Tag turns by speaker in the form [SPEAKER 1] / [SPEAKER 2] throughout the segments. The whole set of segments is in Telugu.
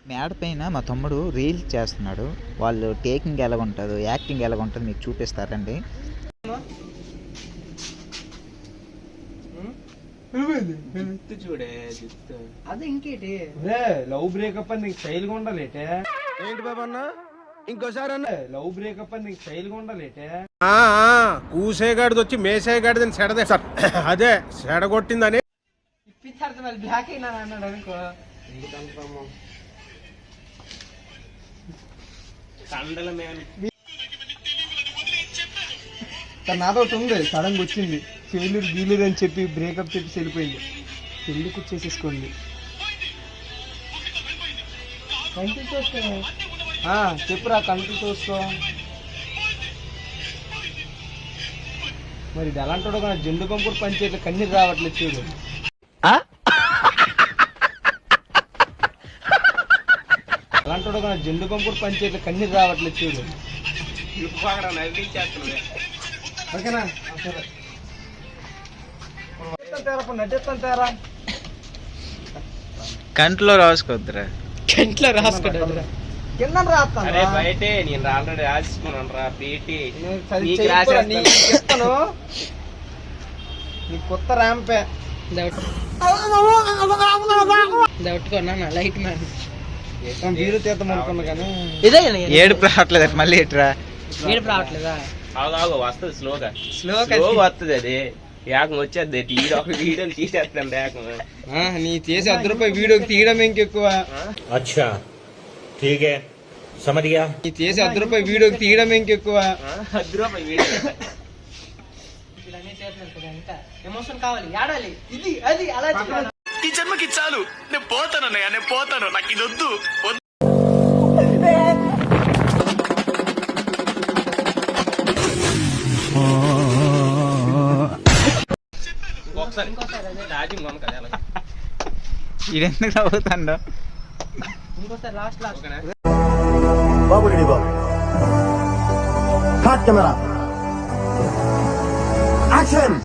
[SPEAKER 1] మేడ పైన మా తమ్ముడు రీల్స్ చేస్తున్నాడు. వాళ్ళు టేకింగ్ ఎలాగుంటుందో, యాక్టింగ్ ఎలాగుంటుందో మీకు చూపిస్తారండి.
[SPEAKER 2] చూడే
[SPEAKER 3] అది ఇంకేటి
[SPEAKER 2] లవ్ బ్రేకప్ అని నీకు స్టైల్ గా ఉండాలేటే ఏంటి బాబా అన్న ఇంకోసారి అన్న లవ్ బ్రేకప్ అని నీకు స్టైల్ గా ఉండాలేటే కూసేగాడిది వచ్చి మేసేగాడిదని సెడదే సార్ అదే సెడగొట్టిందని
[SPEAKER 3] ఇప్పించారు మళ్ళీ బ్లాక్ అయినా అన్నాడు అనుకో నాతో ఉంది సడన్ గా వచ్చింది ఫెయిల్యూర్ గీలేదు అని చెప్పి బ్రేకప్ చెప్పి వెళ్ళిపోయింది. పెళ్లి కూర్చేసేసుకోండి కంటి చూసుకో చెప్పురా కంటి చూసుకో. మరి ఇది ఎలాంటి కానీ జెండు పంపుడు పంచేట్లు కన్నీరు రావట్లేదు చూడు. అలాంటి కానీ జెండు పంపుడు పంచేట్లు కన్నీరు రావట్లేదు చూడు. ఓకేనా సరే నటిస్తాను తేరా
[SPEAKER 1] కంట్లో రాసుకోద్దురా,
[SPEAKER 3] కంట్లో రాసుకుంటా కింద రాస్తాను
[SPEAKER 2] బయటే నేను ఆల్రెడీ రాసుకున్నాను రా పీటి
[SPEAKER 3] ఇస్తాను నీ కొత్త ర్యాంపే దౌట్టుకున్నా లైట్ మ్యాన్ వీరు తీద్దాం అనుకున్నా కానీ ఇదే
[SPEAKER 1] ఏడుపు రావట్లేదు మళ్ళీ ఎట్రా
[SPEAKER 3] ఏడుపు రావట్లేదా
[SPEAKER 2] వస్తుంది స్లోగా వస్తుంది అది ఏకం వచ్చేది వీడియోలు తీసేస్తాను ఏకం
[SPEAKER 3] నీ చేసి ₹10 వీడియోకి తీయడం ఇంకెక్కువ.
[SPEAKER 4] अच्छा ठीक है समझ गया.
[SPEAKER 3] నీ చేసి ₹10 వీడియోకి తీయడం ఇంకెక్కువ. ఎమోషన్ కావాలి ఆడాలి ఇది అది అలా
[SPEAKER 5] ఈ జన్మకి చాలు నేను పోతాను అన్నయ్య నేను పోతాను నాకు ఇది వద్దు.
[SPEAKER 1] ఇదెందుకు నవ్వుతాండో
[SPEAKER 3] ఇంకోసారి లాస్ట్
[SPEAKER 6] బాబు రెడీ బాబు కట్ కెమెరా యాక్షన్.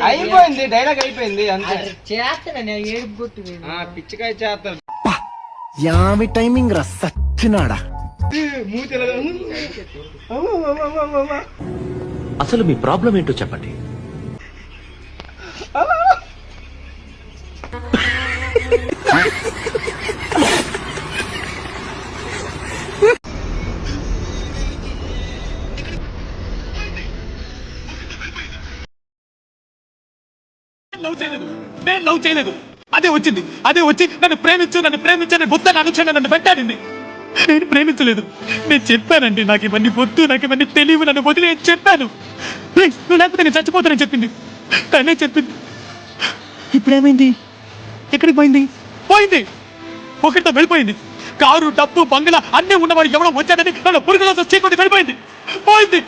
[SPEAKER 3] అయిపోయింది డైలాగ్ అయిపోయింది అంతే చేస్తాను ఏడుపు గుట్టు పిచ్చికాయ చేస్తాడు
[SPEAKER 6] యామి టైమింగ్ రా సచ్చినాడా.
[SPEAKER 4] అసలు మీ ప్రాబ్లం ఏంటో చెప్పండి.
[SPEAKER 5] నేను లవ్ చేయలేదు అదే వచ్చి నన్ను ప్రేమించని బుద్ధని అనుక్షణ నన్ను వెంటాడింది. నేను ప్రేమించలేదు. నేను చెప్పానండి నాకు ఇవన్నీ వద్దు, నాకు ఇవన్నీ తెలియవు, నన్ను వదిలే చెప్పాను. ప్లీజ్ నువ్వు లేకపోతే నేను చచ్చిపోతానని చెప్పింది. తనే చెప్పింది. ఇప్పుడేమైంది? ఎక్కడికి పోయింది ఒకరితో వెళ్ళిపోయింది. కారు డబ్బు బంగ్లా అన్నీ ఉన్నవాడు ఎవడో వచ్చాడని నన్ను పురుగులతో చీకొట్టి వెళ్ళిపోయింది. పోయింది